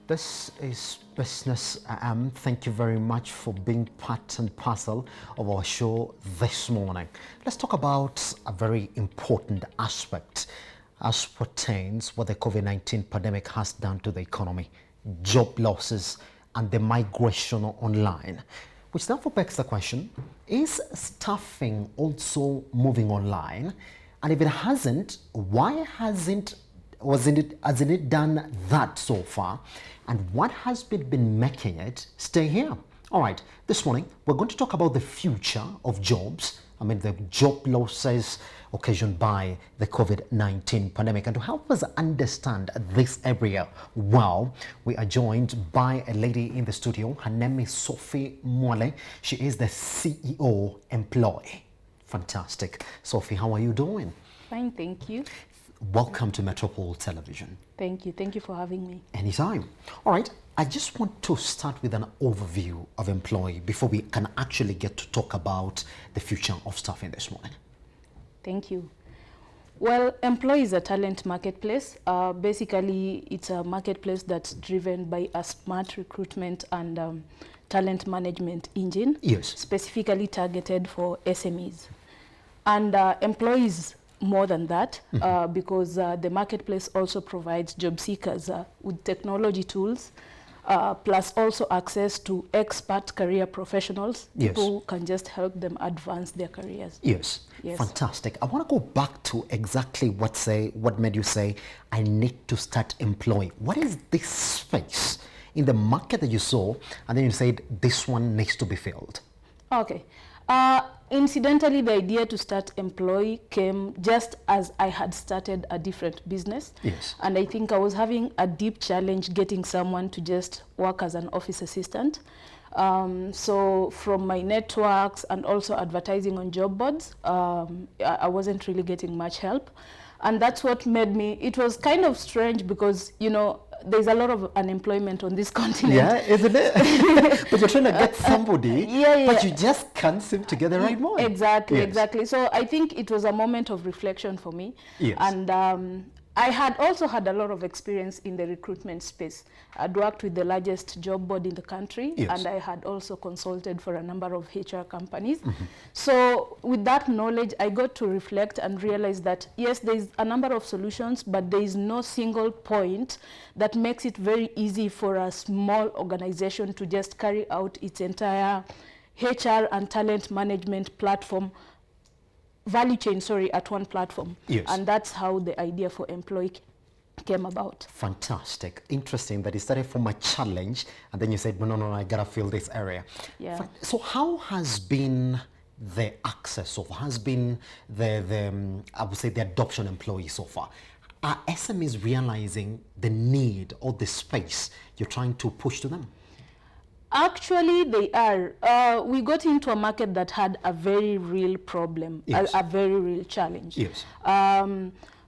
This is Business AM. Thank you very much for being part and parcel of our show this morning. Let's talk about a very important aspect as pertains what the COVID-19 pandemic has done to the economy, job losses, and the migration online. Which therefore begs the question, is staffing also moving online? And if it hasn't, why hasn't it done that so far? And what has been making it stay here? All right, this morning, we're going to talk about the future of jobs. I mean, the job losses occasioned by the COVID-19 pandemic. And to help us understand this area well, we are joined by a lady in the studio. Her name is Sophy Mwale. She is the CEO of Emploi. Fantastic. Sophy, how are you doing? Fine, thank you. Welcome to Metropol Television. Thank you. Thank you for having me. Anytime. All right. I just want to start with an overview of Emploi before we can actually get to talk about the future of staffing this morning. Thank you. Well, Emploi is a talent marketplace. Basically, it's a marketplace that's driven by a smart recruitment and talent management engine. Yes. Specifically targeted for SMEs. And Emploi is more than that, because the marketplace also provides job seekers with technology tools, plus also access to expert career professionals. Yes. Who can just help them advance their careers. Yes. Fantastic. I want to go back to exactly what made you say, I need to start Emploi. What is this space in the market that you saw, and then you said this one needs to be filled? Okay. Incidentally, the idea to start Emploi came just as I had started a different business. Yes. And I think I was having a deep challenge getting someone to just work as an office assistant. So from my networks and also advertising on job boards, I wasn't really getting much help. And that's what made me, it was kind of strange because, you know, there's a lot of unemployment on this continent. Yeah, isn't it? But you're trying to get somebody, but you just can't seem to get the right one. Exactly, exactly. So I think it was a moment of reflection for me. Yes. And I had also had a lot of experience in the recruitment space. I'd worked with the largest job board in the country, and I had also consulted for a number of HR companies. So with that knowledge, I got to reflect and realize that, yes, there's a number of solutions, but there is no single point that makes it very easy for a small organization to just carry out its entire HR and talent management platform value chain, at one platform. Yes. And that's how the idea for Emploi came about. Fantastic. Interesting that it started from a challenge, and then you said, no, I gotta fill this area. Yeah. So how has been the access, or has been the I would say the adoption employee so far? Are SMEs realizing the need or the space you're trying to push to them? Actually, they are. We got into a market that had a very real problem, a very real challenge. Yes.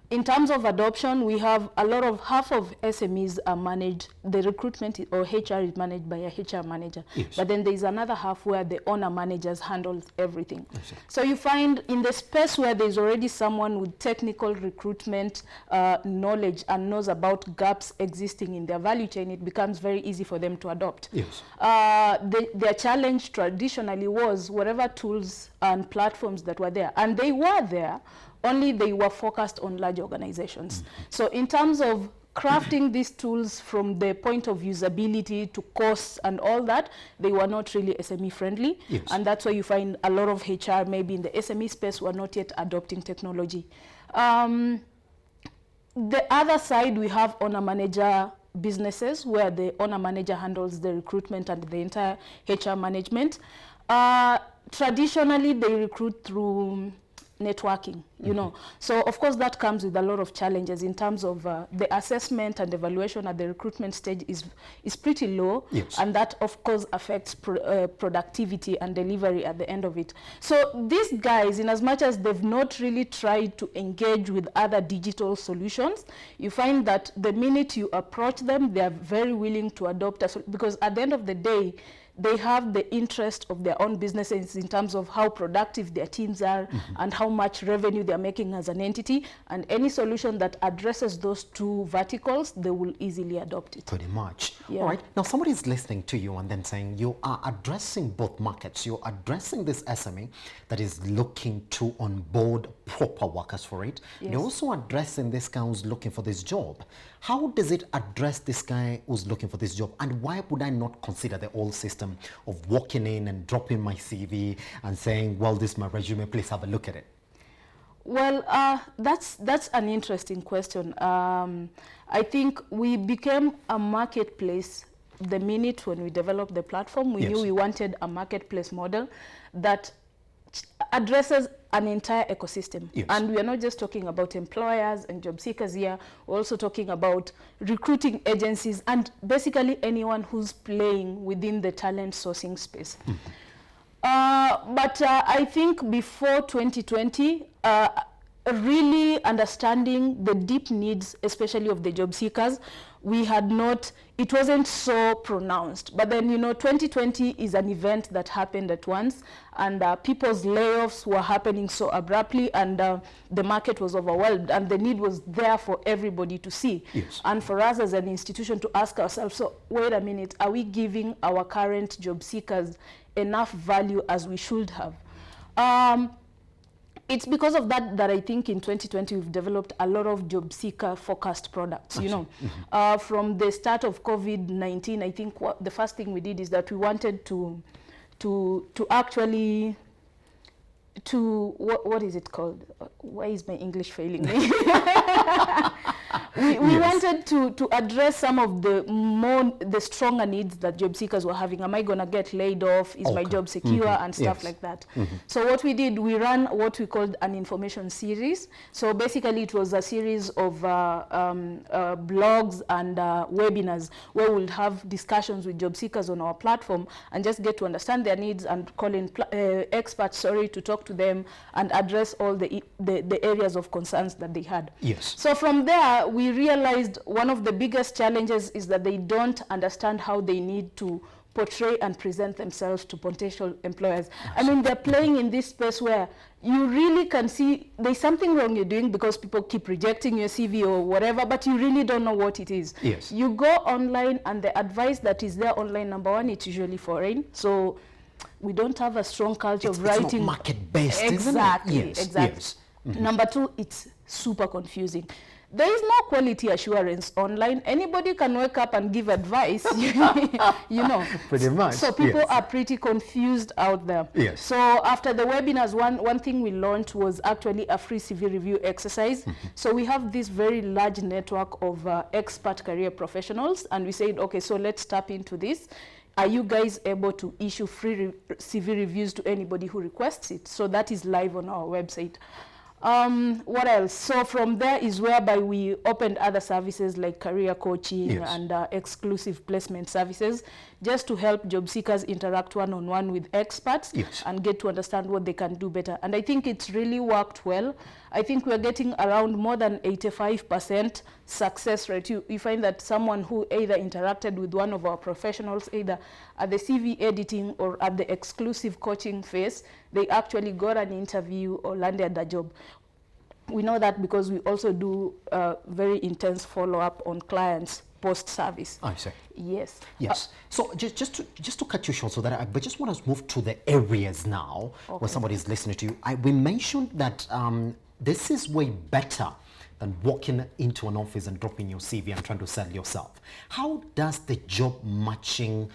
In terms of adoption, we have half of SMEs are managed, the recruitment or HR is managed by a HR manager. Yes. But then there's another half where the owner managers handle everything. So you find in the space where there's already someone with technical recruitment knowledge and knows about gaps existing in their value chain, it becomes very easy for them to adopt. Yes. Their challenge traditionally was whatever tools and platforms that were there, and they were there, only they were focused on large organizations. So in terms of crafting these tools from the point of usability to costs and all that, they were not really SME friendly. Yes. And that's why you find a lot of HR maybe in the SME space were not yet adopting technology. The other side, we have owner manager businesses where the owner manager handles the recruitment and the entire HR management. Traditionally, they recruit through networking, you know. So of course that comes with a lot of challenges in terms of the assessment and evaluation at the recruitment stage is pretty low. Yes. And that of course affects productivity and delivery at the end of it. So these guys, in as much as they've not really tried to engage with other digital solutions, you find that the minute you approach them, they are very willing to adopt because at the end of the day, they have the interest of their own businesses in terms of how productive their teams are and how much revenue they're making as an entity. And any solution that addresses those two verticals, they will easily adopt it. Pretty much. Yeah. All right. Now, somebody is listening to you and then saying you are addressing both markets. You're addressing this SME that is looking to onboard proper workers for it. Yes. You're also addressing this guy who's looking for this job. How does it address this guy who's looking for this job? And why would I not consider the old system of walking in and dropping my CV and saying, well, this is my resume, please have a look at it? Well, that's an interesting question. I think we became a marketplace the minute when we developed the platform. We knew we wanted a marketplace model that addresses an entire ecosystem. Yes. And we are not just talking about employers and job seekers here, we're also talking about recruiting agencies and basically anyone who's playing within the talent sourcing space. But I think before 2020, really understanding the deep needs, especially of the job seekers, we had not, it wasn't so pronounced. But then, 2020 is an event that happened at once, and people's layoffs were happening so abruptly, and the market was overwhelmed, and the need was there for everybody to see. Yes. And for us as an institution to ask ourselves, so wait a minute, are we giving our current job seekers enough value as we should have? It's because of that I think in 2020 we've developed a lot of job seeker focused products. From the start of COVID-19, I think the first thing we did is that we wanted to actually what is it called? Why is my English failing me? We wanted to address some of the stronger needs that job seekers were having. Am I going to get laid off? Is my job secure? And stuff like that. So what we did, we ran what we called an information series. So basically it was a series of blogs and webinars where we'll have discussions with job seekers on our platform and just get to understand their needs and call in experts, to talk to them and address all the areas of concerns that they had. Yes. So from there, we realized one of the biggest challenges is that they don't understand how they need to portray and present themselves to potential employers. I mean, they're playing in this space where you really can see there's something wrong you're doing because people keep rejecting your CV or whatever, but you really don't know what it is. Yes. You go online and the advice that is there online, number one, it's usually foreign. So we don't have a strong culture of writing. It's not market-based, exactly, isn't it? Yes, exactly. yes. Number two, it's super confusing. There is no quality assurance online. Anybody can wake up and give advice, Pretty much. So people are pretty confused out there. Yes. So after the webinars, one thing we launched was actually a free CV review exercise. So we have this very large network of expert career professionals, and we said, okay, so let's tap into this. Are you guys able to issue free CV reviews to anybody who requests it? So that is live on our website. What else? So from there is whereby we opened other services like career coaching and exclusive placement services, just to help job seekers interact one-on-one with experts and get to understand what they can do better. And I think it's really worked well. I think we're getting around more than 85% success rate. You find that someone who either interacted with one of our professionals, either at the CV editing or at the exclusive coaching phase, they actually got an interview or landed a job. We know that because we also do very intense follow-up on clients post-service. I see. Yes. Yes. So just to cut you short, so that I just want to move to the areas now where somebody is listening to you. We mentioned that this is way better than walking into an office and dropping your CV and trying to sell yourself. How does the job matching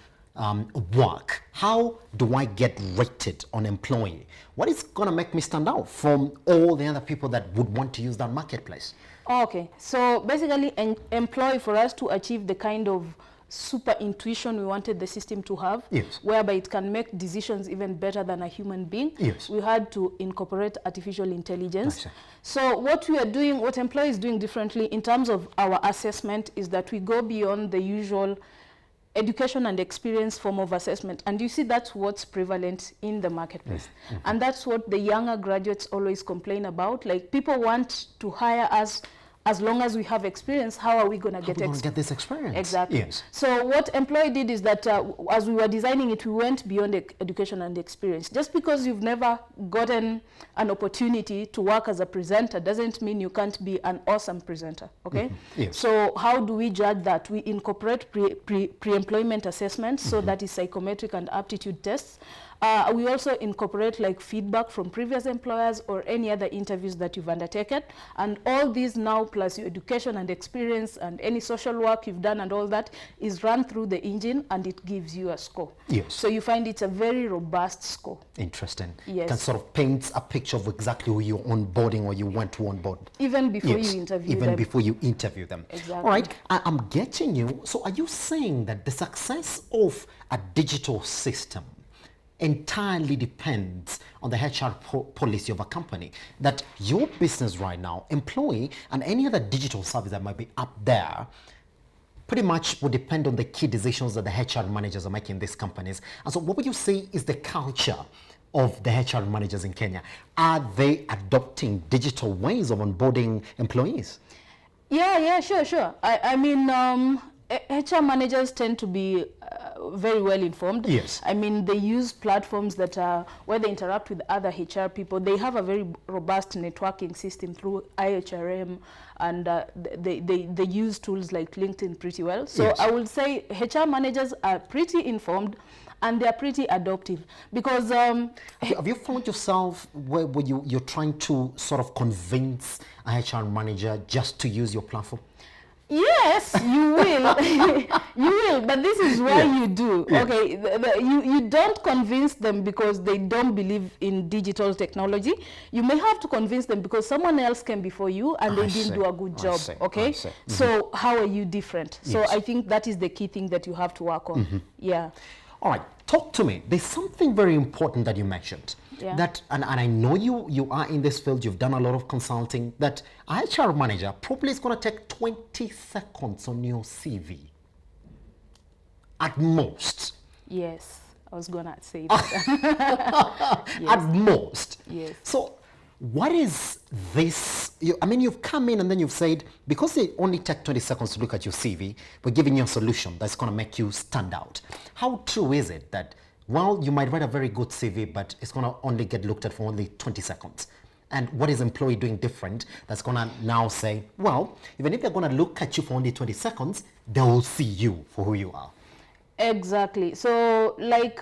work? How do I get rated on Employee? What is going to make me stand out from all the other people that would want to use that marketplace? Okay, so basically Employee, for us to achieve the kind of super intuition we wanted the system to have, whereby it can make decisions even better than a human being, we had to incorporate artificial intelligence. So what we are doing, what Employee is doing differently in terms of our assessment is that we go beyond the usual education and experience form of assessment. And you see that's what's prevalent in the marketplace. And that's what the younger graduates always complain about. Like, people want to hire us as long as we have experience, how are we going to get this experience? Exactly. Yes. So what Emploi did is that as we were designing it, we went beyond education and experience. Just because you've never gotten an opportunity to work as a presenter doesn't mean you can't be an awesome presenter, okay? Yes. So how do we judge that? We incorporate pre-employment assessments, so that is psychometric and aptitude tests. We also incorporate like feedback from previous employers or any other interviews that you've undertaken. And all these now, plus your education and experience and any social work you've done and all that, is run through the engine, and it gives you a score. Yes. So you find it's a very robust score. Interesting. Yes. Can sort of paint a picture of exactly who you're onboarding or you went to onboard. Even before you interview them. Even before you interview them. Exactly. All right. I'm getting you. So are you saying that the success of a digital system entirely depends on the HR policy of a company, that your business right now, Emploi, and any other digital service that might be up there, pretty much would depend on the key decisions that the HR managers are making in these companies? And so what would you say is the culture of the HR managers in Kenya? Are they adopting digital ways of onboarding employees? Yeah, sure. I mean, HR managers tend to be very well informed. Yes. I mean, they use platforms that are where they interact with other HR people. They have a very robust networking system through IHRM, and they use tools like LinkedIn pretty well. So yes. I would say HR managers are pretty informed, and they're pretty adoptive, because have you found yourself where you're trying to sort of convince a HR manager just to use your platform? Yes, you will. You will, but this is why you do. Yeah. Okay, you don't convince them because they don't believe in digital technology. You may have to convince them because someone else came before you and they didn't do a good job. Okay, so how are you different? So I think that is the key thing that you have to work on. Yeah. All right, talk to me. There's something very important that you mentioned. Yeah. That, and I know you are in this field, you've done a lot of consulting, that a HR manager probably is going to take 20 seconds on your CV. At most. Yes, I was going to say that. Yes. At most. Yes. So what is this? I mean, you've come in and then you've said, because they only take 20 seconds to look at your CV, we're giving you a solution that's going to make you stand out. How true is it that, well, you might write a very good CV, but it's going to only get looked at for only 20 seconds? And what is Emploi doing different that's going to now say, well, even if they're going to look at you for only 20 seconds, they will see you for who you are? Exactly. So, like,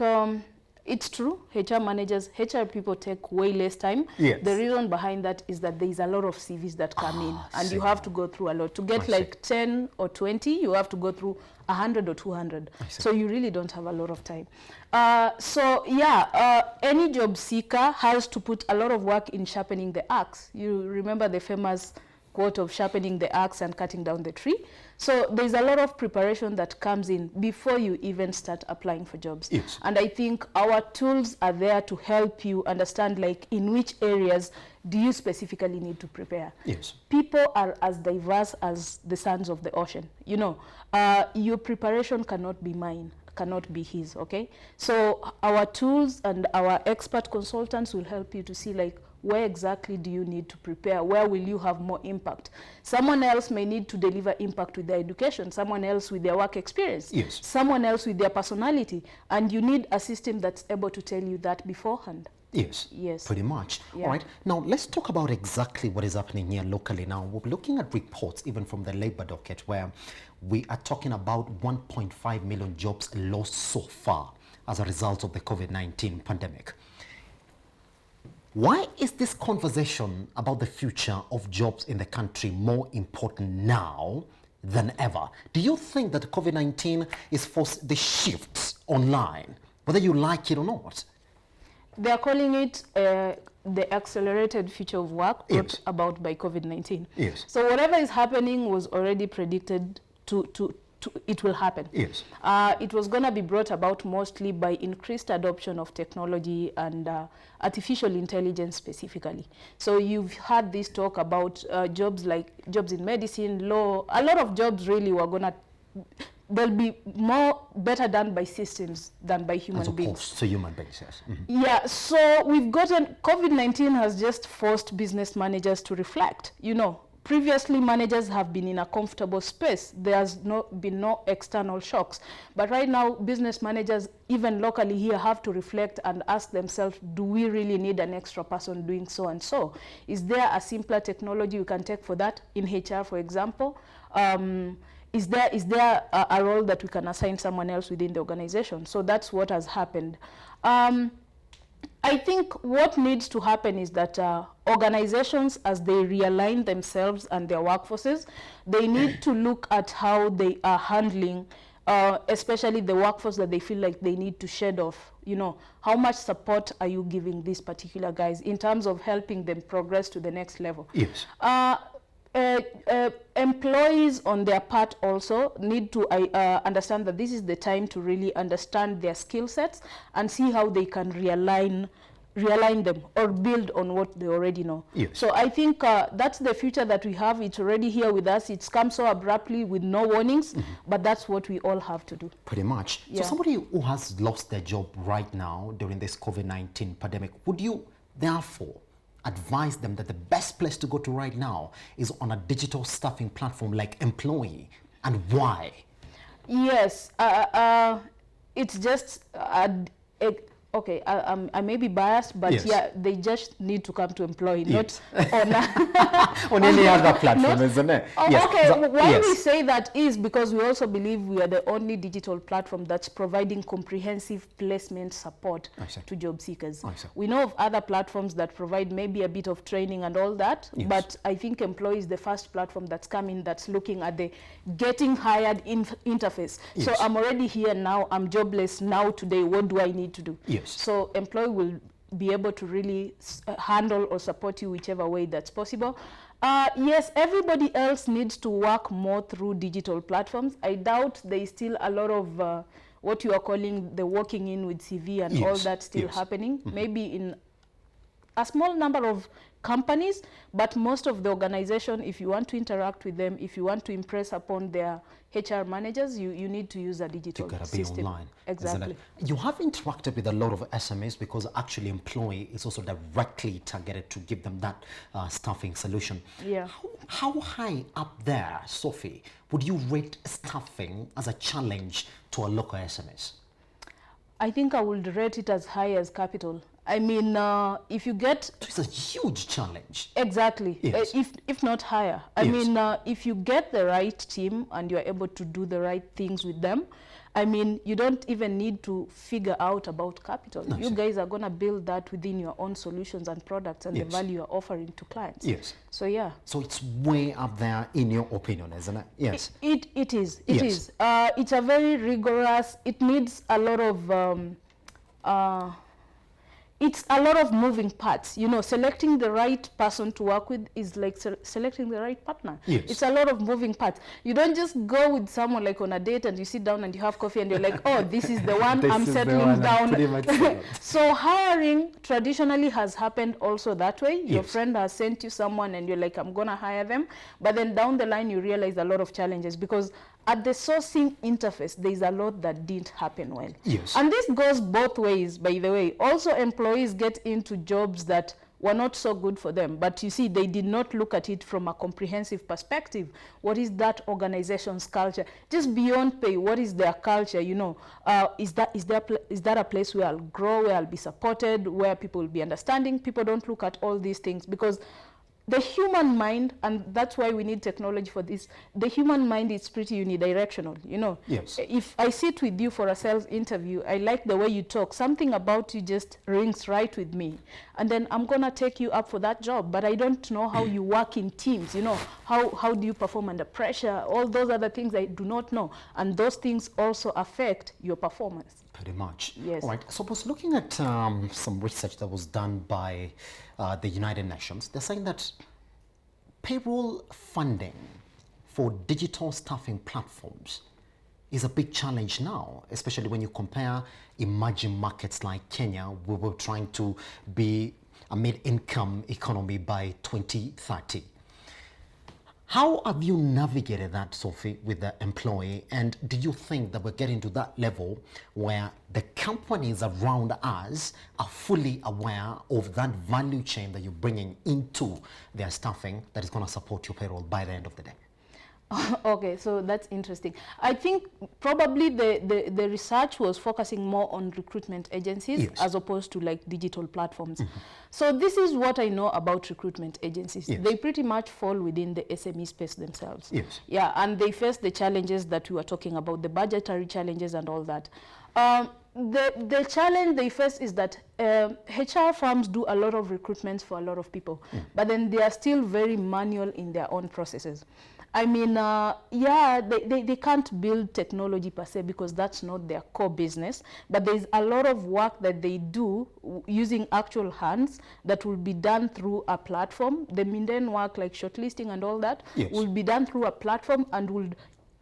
it's true, HR people take way less time. Yes. The reason behind that is that there is a lot of CVs that come in, and you have to go through a lot. To get like 10 or 20, you have to go through 100 or 200. So you really don't have a lot of time. Any job seeker has to put a lot of work in sharpening the axe. You remember the famous quote of sharpening the axe and cutting down the tree? So there's a lot of preparation that comes in before you even start applying for jobs. Yes. And I think our tools are there to help you understand, like, in which areas do you specifically need to prepare. Yes. People are as diverse as the sands of the ocean. You know, your preparation cannot be mine, cannot be his, okay? So our tools and our expert consultants will help you to see, like, where exactly do you need to prepare? Where will you have more impact? Someone else may need to deliver impact with their education, someone else with their work experience, yes, someone else with their personality, and you need a system that's able to tell you that beforehand. Yes, yes, pretty much. Yeah. All right, now let's talk about exactly what is happening here locally. Now, we're looking at reports even from the labor docket where we are talking about 1.5 million jobs lost so far as a result of the COVID-19 pandemic. Why is this conversation about the future of jobs in the country more important now than ever? Do you think that COVID-19 is forcing the shifts online, whether you like it or not? They are calling it the accelerated future of work brought yes, about by COVID-19. Yes. So whatever is happening was already predicted it will happen. Yes. It was going to be brought about mostly by increased adoption of technology and artificial intelligence specifically. So you've had this talk about jobs in medicine, law. A lot of jobs really were going to, they'll be better done by systems than by human beings. As opposed to human beings, yes. Mm-hmm. Yeah, so we've gotten, COVID-19 has just forced business managers to reflect. You know, previously managers have been in a comfortable space. There's been no external shocks. But right now, business managers, even locally here, have to reflect and ask themselves, do we really need an extra person doing so and so? Is there a simpler technology you can take for that in HR, for example? Is there a role that we can assign someone else within the organization? So that's what has happened. I think what needs to happen is that organizations, as they realign themselves and their workforces, they need to look at how they are handling, especially the workforce that they feel like they need to shed off. You know, how much support are you giving these particular guys in terms of helping them progress to the next level? Yes. Employees on their part also need to understand that this is the time to really understand their skill sets and see how they can realign them or build on what they already know. Yes. So I think that's the future that we have. It's already here with us. It's come so abruptly with no warnings, but that's what we all have to do. Pretty much. Yeah. So somebody who has lost their job right now during this COVID-19 pandemic, would you therefore advise them that the best place to go to right now is on a digital staffing platform like Emploi, and why? Yes, it's just okay, I may be biased, but yes, yeah, they just need to come to Emploi, yes, not on, on any other platform, isn't it? Yes. Okay, why yes, we say that is because we also believe we are the only digital platform that's providing comprehensive placement support to job seekers. We know of other platforms that provide maybe a bit of training and all that, yes, but I think Emploi is the first platform that's coming that's looking at the getting hired interface. Yes. So I'm already here now, I'm jobless now today, what do I need to do? Yes. So Emploi will be able to really handle or support you whichever way that's possible. Yes, everybody else needs to work more through digital platforms. I doubt there is still a lot of what you are calling the walking in with CV and yes, all that still yes, happening. Maybe in a small number of companies, but most of the organization, if you want to interact with them, if you want to impress upon their HR managers, you need to use a digital system. Be online. Exactly. You have interacted with a lot of SMEs because actually Emploi is also directly targeted to give them that staffing solution. Yeah. How high up there, Sophie, would you rate staffing as a challenge to a local SMEs? I think I would rate it as high as capital. I mean, if you get... It's a huge challenge. Exactly, yes, if not higher. I yes, mean, if you get the right team and you're able to do the right things with them, I mean, you don't even need to figure out about capital. No, you guys are going to build that within your own solutions and products and yes, the value you're offering to clients. Yes. So, yeah. So it's way up there in your opinion, isn't it? Yes. It is. It yes, is. It's a very rigorous, it needs a lot of... it's a lot of moving parts. You know, selecting the right person to work with is like selecting the right partner. Yes. It's a lot of moving parts. You don't just go with someone like on a date and you sit down and you have coffee and you're like, oh, this is the one, I'm settling down. So hiring traditionally has happened also that way. Yes. Your friend has sent you someone and you're like, I'm going to hire them. But then down the line, you realize a lot of challenges because at the sourcing interface, there's a lot that didn't happen well. Yes. And this goes both ways, by the way. Also, employees get into jobs that were not so good for them. But you see, they did not look at it from a comprehensive perspective. What is that organization's culture? Just beyond pay, what is their culture? You know, is that a place where I'll grow, where I'll be supported, where people will be understanding? People don't look at all these things because the human mind, and that's why we need technology for this, the human mind is pretty unidirectional, you know. Yes. If I sit with you for a sales interview, I like the way you talk, something about you just rings right with me. And then I'm going to take you up for that job, but I don't know how you work in teams, you know, how do you perform under pressure, all those other things I do not know. And those things also affect your performance. Pretty much. Yes. All right. So I was looking at some research that was done by the United Nations. They're saying that payroll funding for digital staffing platforms is a big challenge now, especially when you compare emerging markets like Kenya, where we're trying to be a mid-income economy by 2030. How have you navigated that, Sophy, with the employee? And do you think that we're getting to that level where the companies around us are fully aware of that value chain that you're bringing into their staffing that is going to support your payroll by the end of the day? Okay, so that's interesting. I think probably the research was focusing more on recruitment agencies, yes, as opposed to like digital platforms. So this is what I know about recruitment agencies. Yes. They pretty much fall within the SME space themselves. Yes. Yeah, and they face the challenges that we were talking about, the budgetary challenges and all that. The challenge they face is that HR firms do a lot of recruitments for a lot of people, but then they are still very manual in their own processes. I mean, yeah, they can't build technology per se because that's not their core business, but there's a lot of work that they do using actual hands that will be done through a platform. The mundane work like shortlisting and all that, yes, will be done through a platform and will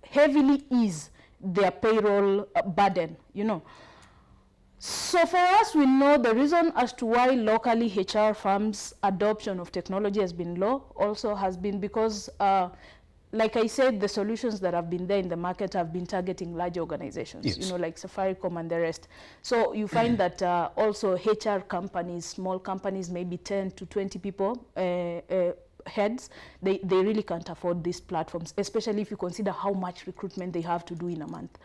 heavily ease their payroll burden, you know. So for us, we know the reason as to why locally HR firms' adoption of technology has been low also has been because like I said, the solutions that have been there in the market have been targeting large organizations, yes, you know, like Safaricom and the rest. So you find that also HR companies, small companies, maybe 10 to 20 people, heads, they really can't afford these platforms, especially if you consider how much recruitment they have to do in a month.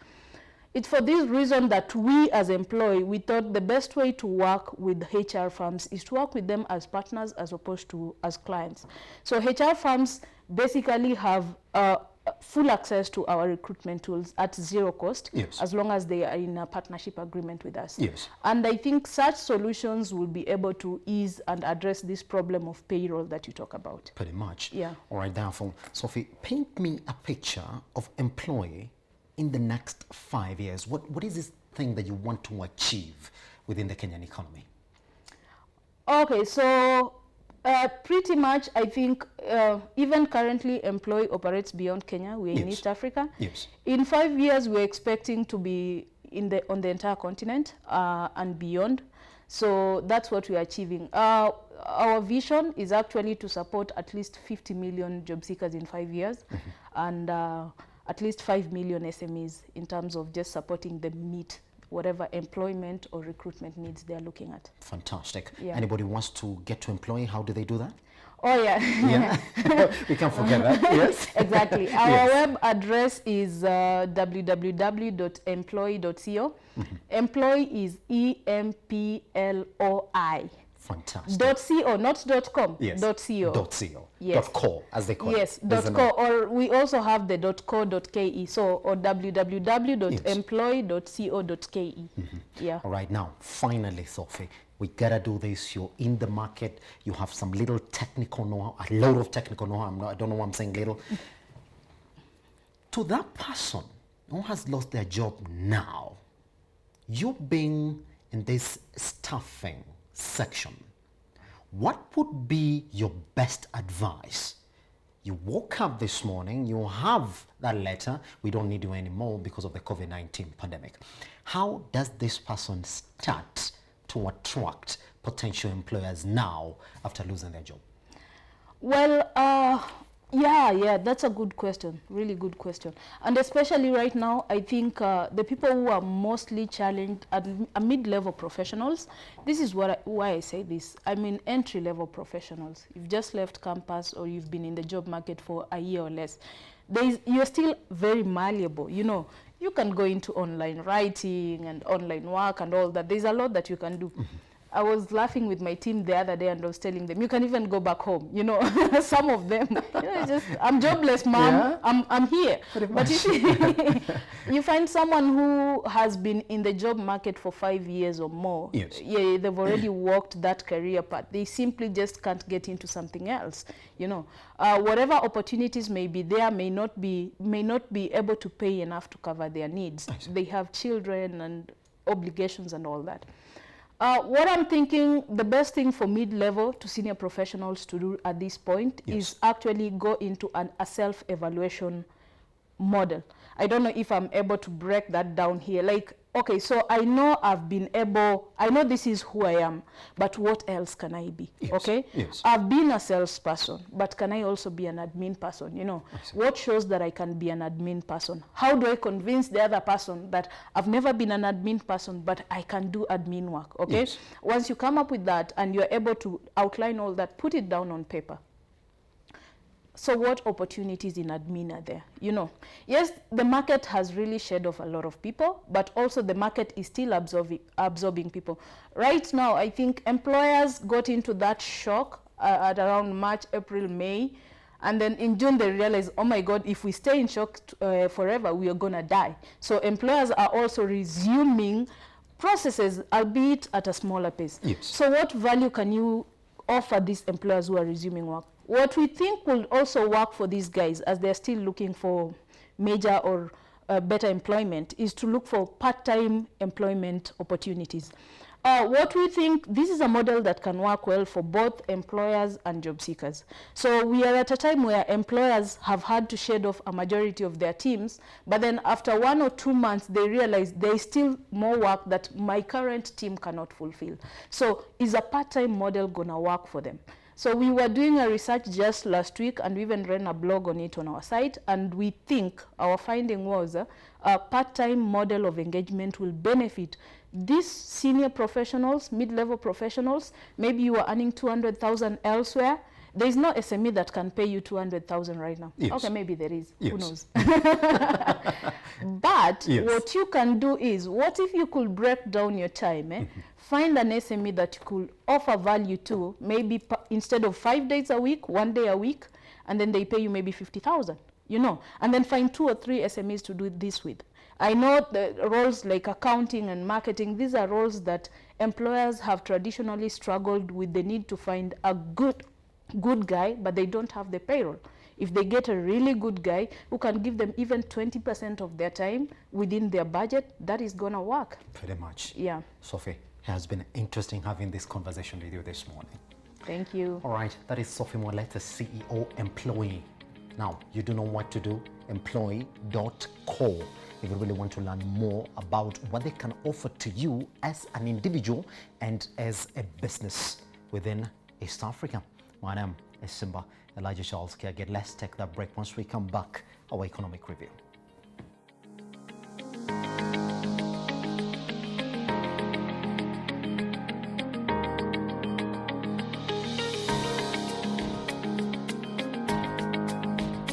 It's for this reason that we as Emploi, we thought the best way to work with HR firms is to work with them as partners as opposed to as clients. So HR firms basically have full access to our recruitment tools at zero cost, yes, as long as they are in a partnership agreement with us. Yes. And I think such solutions will be able to ease and address this problem of payroll that you talk about. Pretty much. Yeah. All right, therefore, Sophy, paint me a picture of Emploi in the next 5 years. What is this thing that you want to achieve within the Kenyan economy? Okay, so pretty much I think even currently Emploi operates beyond Kenya. We're, yes, in East Africa. Yes. In 5 years, we're expecting to be on the entire continent and beyond. So that's what we're achieving. Our vision is actually to support at least 50 million job seekers in 5 years, and at least 5 million SMEs in terms of just supporting them meet whatever employment or recruitment needs they're looking at. Fantastic. Yeah. Anybody wants to get to Emploi, how do they do that? Oh, yeah. Yeah. We can't forget that. Yes. Exactly. Our, yes, web address is www.emploi.co. Emploi is EMPLOI. Fantastic. .co, not .com. Yes. .co. .co. Yes. .co, as they call yes, it. Yes. .co, or we also have the .co.ke. So, or www.emploi.co.ke. Yeah. All right. Now, finally, Sophy, we gotta do this. You're in the market. You have some little technical know-how, a lot of technical know-how. I don't know why I'm saying little. To that person who has lost their job now, you being in this staffing section, what would be your best advice? You woke up this morning, you have that letter, we don't need you anymore because of the COVID-19 pandemic. How does this person start to attract potential employers now after losing their job? Well, yeah, that's a good question, really good question. And especially right now, I think the people who are mostly challenged are mid-level professionals. This is why I say this. I mean, entry-level professionals. You've just left campus or you've been in the job market for a year or less. You're still very malleable, you know. You can go into online writing and online work and all that. There's a lot that you can do. I was laughing with my team the other day and I was telling them, you can even go back home, you know. Some of them, you know, just, I'm jobless, mom, yeah, I'm here. But you see, you find someone who has been in the job market for 5 years or more. Yes. Yeah, they've already walked that career path. They simply just can't get into something else, you know. Whatever opportunities may be there may not be able to pay enough to cover their needs. They have children and obligations and all that. What I'm thinking, the best thing for mid-level to senior professionals to do at this point, yes, is actually go into a self-evaluation model. I don't know if I'm able to break that down here. Like, okay, so I know this is who I am, but what else can I be? Yes. Okay? Yes. I've been a salesperson, but can I also be an admin person? You know, what shows that I can be an admin person? How do I convince the other person that I've never been an admin person, but I can do admin work? Okay? Yes. Once you come up with that and you're able to outline all that, put it down on paper. So what opportunities in admin are there? You know, yes, the market has really shed off a lot of people, but also the market is still absorbing people. Right now, I think employers got into that shock at around March, April, May. And then in June, they realized, oh my God, if we stay in shock forever, we are going to die. So employers are also resuming processes, albeit at a smaller pace. Yes. So what value can you offer these employers who are resuming work? What we think will also work for these guys, as they're still looking for major or better employment, is to look for part-time employment opportunities. What we think, this is a model that can work well for both employers and job seekers. So we are at a time where employers have had to shed off a majority of their teams, but then after 1 or 2 months, they realize there is still more work that my current team cannot fulfill. So is a part-time model gonna work for them? So we were doing a research just last week, and we even ran a blog on it on our site, and we think our finding was a part-time model of engagement will benefit these senior professionals, mid-level professionals. Maybe you are earning 200,000 elsewhere. There is no SME that can pay you 200,000 right now. Yes. Okay, maybe there is. Yes. Who knows? But yes. what you can do is, what if you could break down your time, find an SME that you could offer value to, maybe instead of 5 days a week, 1 day a week, and then they pay you maybe 50,000, you know, and then find 2 or 3 SMEs to do this with. I know the roles like accounting and marketing, these are roles that employers have traditionally struggled with the need to find a good guy, but they don't have the payroll. If they get a really good guy who can give them even 20% of their time within their budget, that is going to work. Pretty much. Yeah. Sophie, it has been interesting having this conversation with you this morning. Thank you. All right, that is Sophy Mwale, the CEO Employee. Now, you do know what to do, employee.co. If you really want to learn more about what they can offer to you as an individual and as a business within East Africa. My name is Simba. Elijah Charles Kiaget. Let's take that break. Once we come back, our economic review.